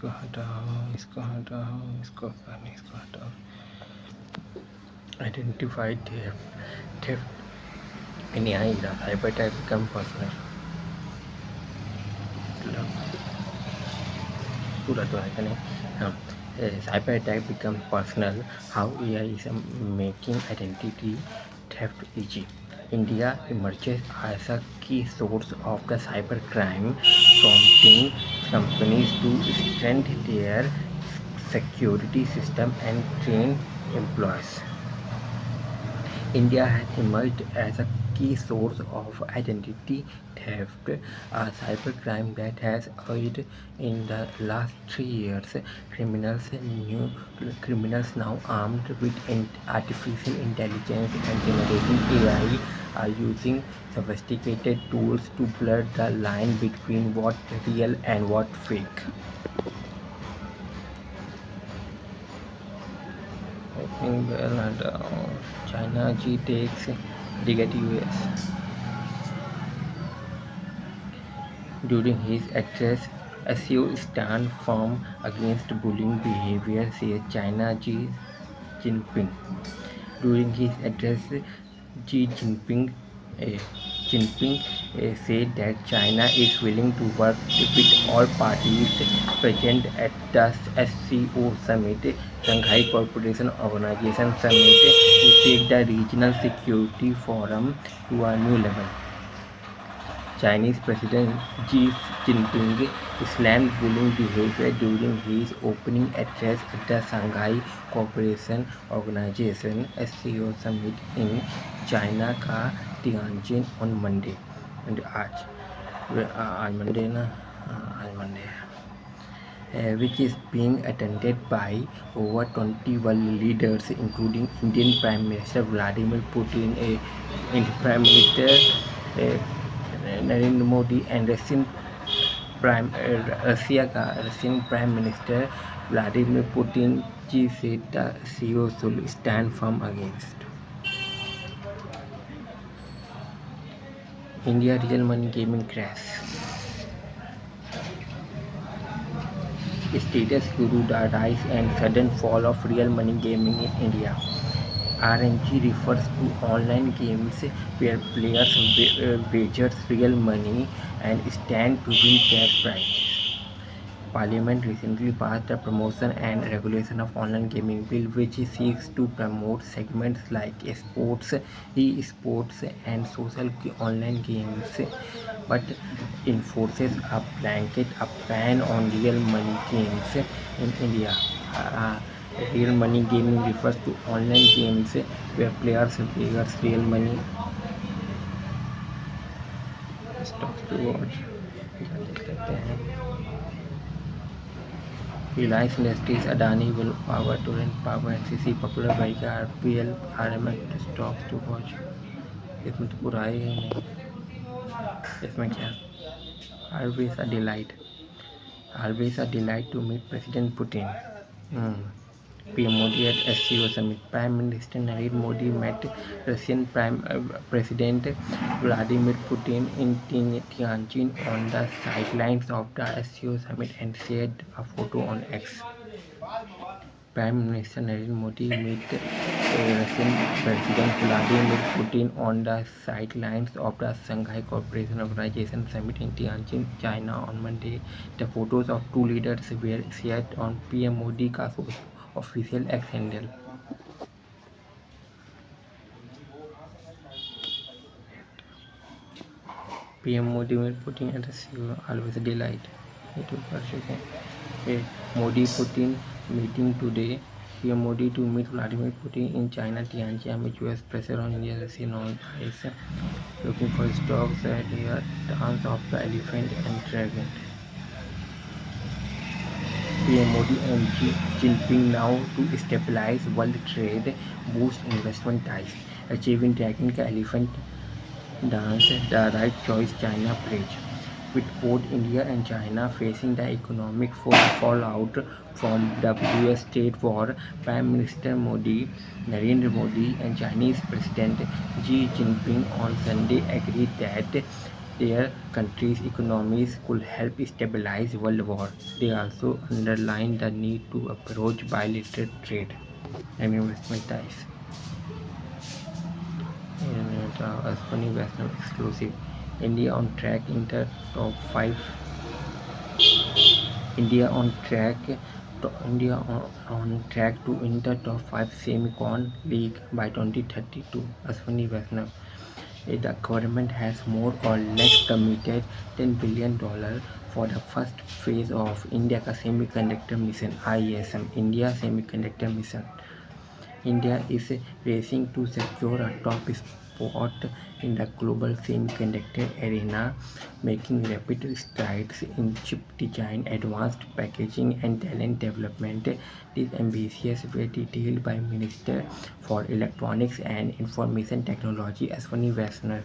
इसको हटाओ, इसको हटाओ, इसको पहले इसको हटाओ। आइडेंटिफाई थेफ्ट इन AI era, cyber attack become personal। पूरा तो है नहीं। हाँ, cyber attack become personal, how AI is making identity theft easy। India emerges as a key source of the cyber crime, prompting companies to strengthen their security system and train employees। India has emerged as a key source of identity theft, a cybercrime that has occurred in the last 3 years. Criminals now armed with artificial intelligence and generative AI are using sophisticated tools to blur the line between what's real and what's fake। Opening bell and China G takes Brigade US। During his address, Xi stand firm against bullying behavior, says China Xi Jinping। During his address, Xi Jinping said that China is willing to work with all parties present at the SCO Summit, Shanghai Cooperation Organization Summit, to take the regional security forum to a new level। Chinese President Xi Jinping slammed bullying behavior during his opening address at the Shanghai Cooperation Organization (SCO) summit in China का Tianjin on Monday। And आज Monday ना, आज Monday है, which is being attended by over 20 world leaders, including Indian Prime Minister Vladimir Putin, Prime Minister Narendra Modi and Russian prime minister Vladimir Putin. जी said the CEO should stand firm against India real money gaming crash। Status guru, the rise and sudden fall of real money gaming in India। RMG refers to online games where players wager real money and stand to win cash prizes। Parliament recently passed the Promotion and Regulation of Online Gaming Bill, which seeks to promote segments like sports, e-sports, and social online games, but enforces a blanket ban on real money games in India। Real money gaming refers to online games where players wager real money। Stocks to watch, देख लेते हैं। Reliance Industries, Adani will power, Torrent Power, NCC, Popular Vehicle, RPL, RMX stocks to watch। इसमें तो पूरा ही नहीं, इसमें क्या, always a delight, always a delight to meet President Putin। PM Modi at SCO Summit, Prime Minister Narendra Modi met Russian President Vladimir Putin in Tianjin on the sidelines of the SCO Summit and shared a photo on X। Prime Minister Narendra Modi met Russian President Vladimir Putin on the sidelines of the Shanghai Cooperation Organization Summit in Tianjin, China on Monday। The photos of two leaders were shared on PM Modi का official X handle। PM Modi met Putin at SCO, always a delight। Modi Putin meeting today। PM Modi to meet Vladimir Putin in China, Tianjin amid US pressure on India, Russian on ice। Looking for stocks at here, dance of the elephant and dragon। PM Modi and Xi Jinping now to stabilize world trade, boost investment ties। Achieving dragon का elephant dance, the right choice, China pledge। With both India and China facing the economic fallout from the US trade war, Prime Minister Narendra Modi, and Chinese President Xi Jinping on Sunday agreed that their countries' economies could help stabilize world war. They also underlined the need to approach bilateral trade and investment ties. And Ashwini Vaishnav exclusive. India on track enter top 5. India on track on track to enter top 5 Semicon League by 2032. Ashwini Vaishnav. The government has more or less committed $10 billion for the first phase of India Semiconductor Mission (ISM) India Semiconductor Mission. India is racing to secure a top spot in the global semiconductor arena, making rapid strides in chip design, advanced packaging, and talent development. These ambitions were detailed by Minister for Electronics and Information Technology Ashwini Vaishnav.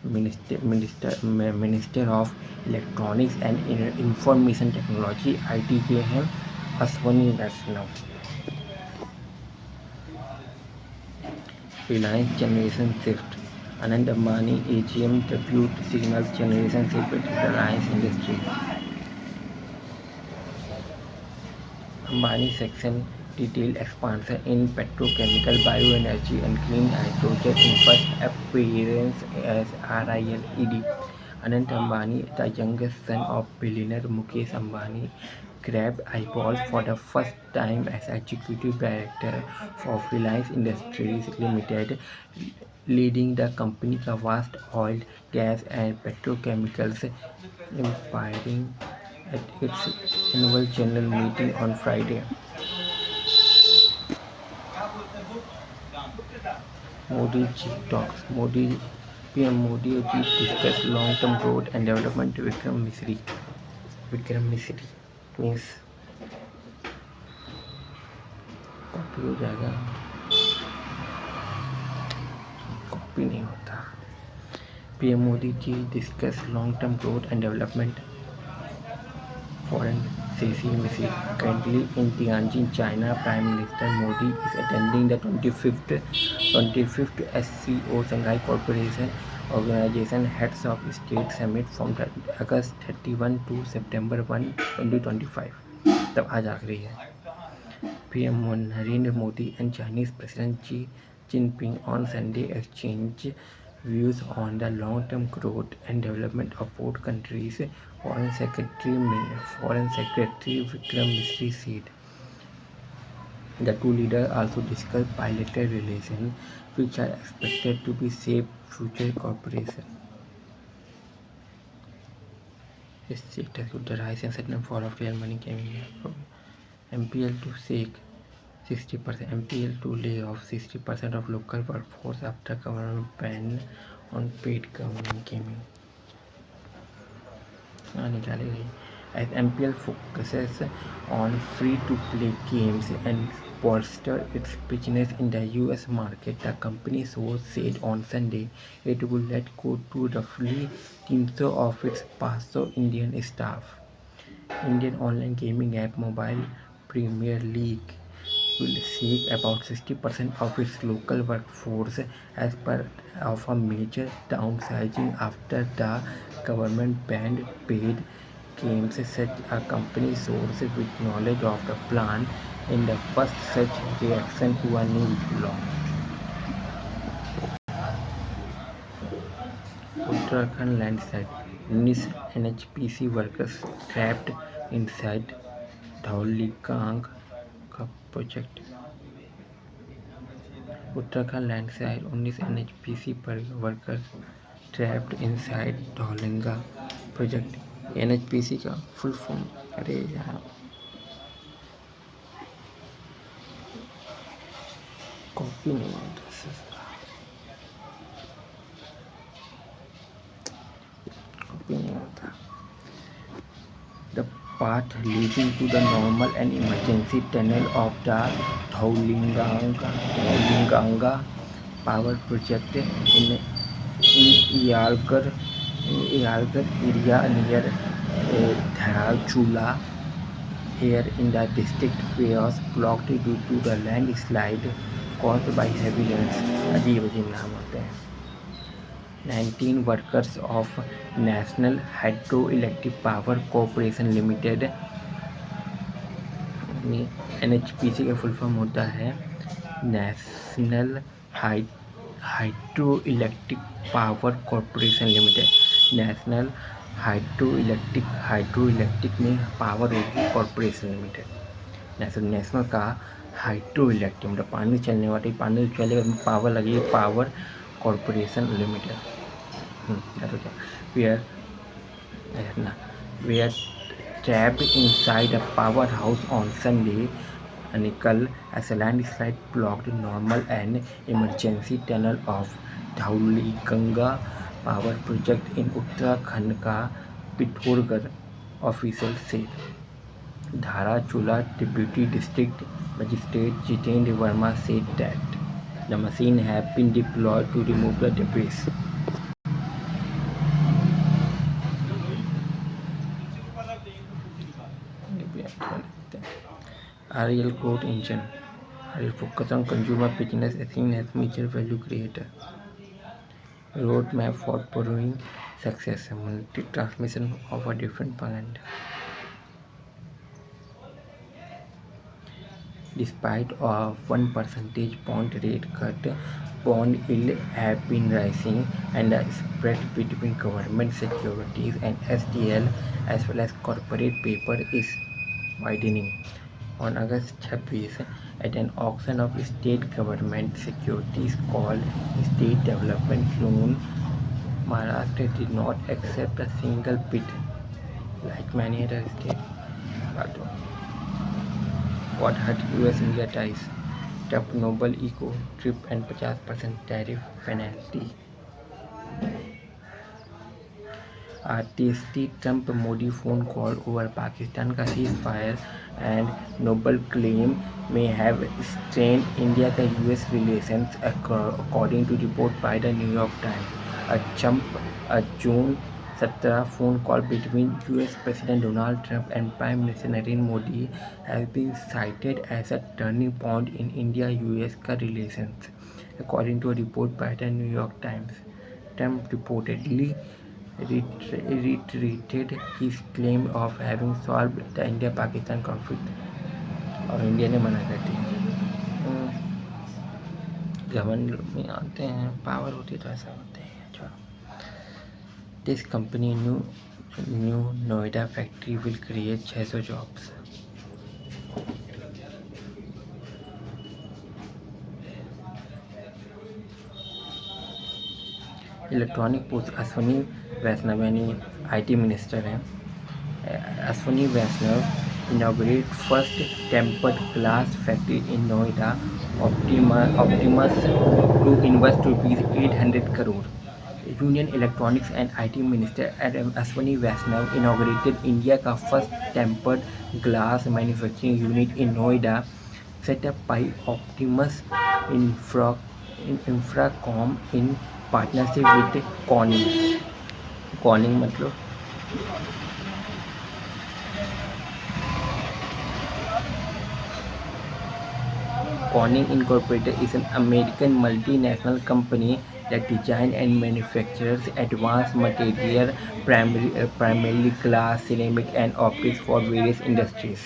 Minister of Electronics and Information Technology ITKM Ashwini Vaishnav. Reliance Generation Shift. Anand Ambani AGM debut signals generation shift with Reliance Industries. Ambani section detailed expansion in petrochemical, bioenergy and clean hydrogen in first appearance as RILED. Anand Ambani, the youngest son of billionaire Mukesh Ambani, grabbed eyeballs for the first time as executive director of Reliance Industries Limited, leading the company's vast oil, gas and petrochemicals empire at its annual general meeting on Friday. Modi Ji talks. PM Modi Ji discuss long-term growth and development. Vikram Misri means copy हो जाएगा, copy नहीं होता. PM Modi Ji discuss long-term growth and development. Foreign CC Misri. Currently in Tianjin, China, Prime Minister Modi is attending the 25th SCO Shanghai Cooperation Organization Heads of State Summit from August 31 to September 1, 2025. तब आज आखिरी है. PM Narendra Modi and Chinese President Xi Jinping on Sunday exchanged views on the long-term growth and development of both countries. Foreign Secretary Vikram Misri said. The two leaders also discussed bilateral relations, which are expected to be shape future cooperation. Status with the rise and sudden fall of real money came from MPL to shake 60%. MPL to lay off 60% of local workforce after government ban on paid government gaming. As MPL focuses on free-to-play games and bolster its business in the US market, the company source said on Sunday it will let go to roughly 300 of its 500 Indian staff. Indian online gaming app Mobile Premier League will shake about 60% of its local workforce as part of a major downsizing after the government banned paid games, such a company source with knowledge of the plan in the first such reaction to a new law. Uttarakhand landslide. 19 NHPC workers trapped inside Dhauligang project. Uttarakhand landslide. 19 NHPC workers trapped inside Dhauligang project. NHPC का full form अरे यार copy नहीं होता, copy नहीं होता. The path leading to the normal and emergency tunnel of the Dhaulinganga power project in Iyalgarh area near Dharawchula here in the district was blocked due to the landslide caused by heavy rains. अजीब नाम होते हैं. 19 workers of National Hydroelectric Power Corporation Limited, NHPC का full form होता है national hydro electric power corporation limited. National hydro electric में power होगी corporation limited. National का हाइड्रो इलेक्ट्रिक मतलब पानी चलने वाली, पानी चलेगा उसमें पावर लगेगी, power corporation limited. we are trapped inside a powerhouse on Sunday. Nickel as a landslide blocked normal and emergency tunnel of Dhauliganga power project in Uttarakhand का पिथौरागढ़ ऑफिशियल से। Dharanchula Deputy District Magistrate Jitendra Verma said that the machine have been deployed to remove the debris. REL growth engine. REL focus on consumer business as seen as major value creator. Roadmap for borrowing success. Monetary transmission of a different kind. Despite a 1 percentage point rate cut, bond yields have been rising, and the spread between government securities and STL as well as corporate paper is widening. On August 26, at an auction of state government securities called State Development Loan, Maharashtra did not accept a single bid, like many other states. What hurt US-India ties? Trump Noble Eco trip and 50% tariff penalty. RTST Trump Modi phone call over Pakistan का ceasefire and Noble claim may have strained India का US relations according to report by the New York Times. A June 17 phone call between US President Donald Trump and Prime Minister Narendra Modi has been cited as a turning point in India-US relations, according to a report by the New York Times. Trump reportedly reiterated his claim of having solved the India-Pakistan conflict, और India ने मना कर दिया। घमंड में आते हैं, power होती है तो ऐसा होते हैं। This company new Noida factory will create 600 jobs. Electronic post Ashwini Vaishnaw यानी IT मिनिस्टर हैं। Ashwini Vaishnaw inaugurate first tempered glass factory in Noida, Optimus to invest ₹800 crore. Union Electronics and IT Minister Ashwini Vaishnav inaugurated India का first tempered glass manufacturing unit in Noida, set up by Optimus Infracom in partnership with Corning. Corning मतलब Corning Incorporated is an American multinational company that designs and manufactures advanced material, primarily glass, ceramic, and optics for various industries.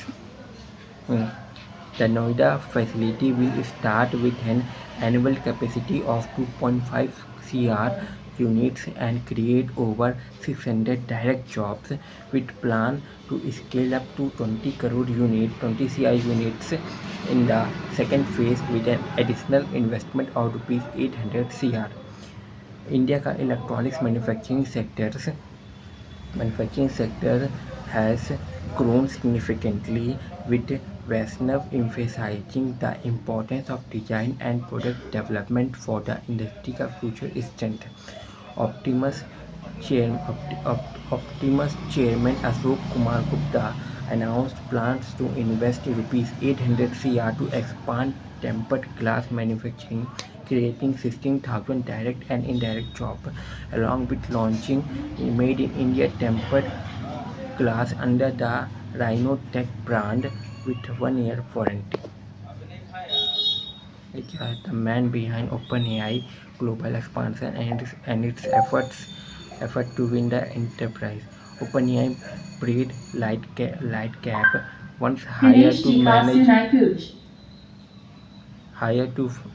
The Noida facility will start with an annual capacity of 2.5 crore units and create over 600 direct jobs, with plan to scale up to 20 crore units in the second phase with an additional investment of ₹800 crore. India का electronics manufacturing sector has grown significantly, with Vaishnav emphasizing the importance of design and product development for the industry का future strength. Optimus chairman Ashok Kumar Gupta announced plans to invest ₹800 crore to expand tempered glass manufacturing, creating 16,000 direct and indirect jobs, along with launching Made in India tempered glass under the Rhinotech brand with 1-year warranty. The man behind OpenAI global expansion and its effort to win the enterprise. OpenAI Brad Lightcap, once hired to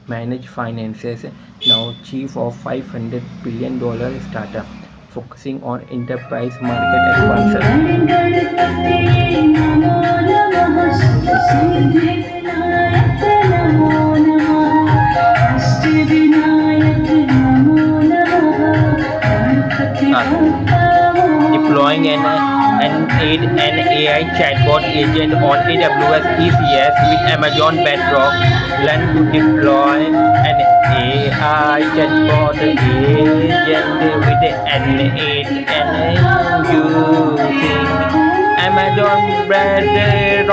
manage finances, now chief of $500 billion startup focusing on enterprise market expansion. Deploying an AI chatbot agent on AWS ECS with Amazon Bedrock. Learn to deploy an AI chatbot agent with using Amazon Bedrock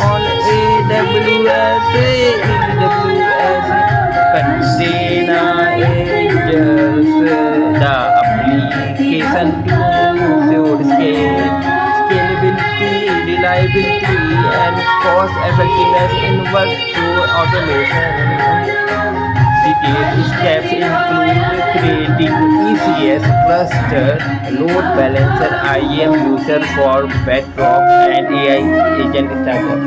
on AWS container agents. The application showed scalability, reliability, and cost effectiveness in workflow automation. Detailed steps include creating ECS cluster, load balancer, IAM user for Bedrock, and AI agent startup.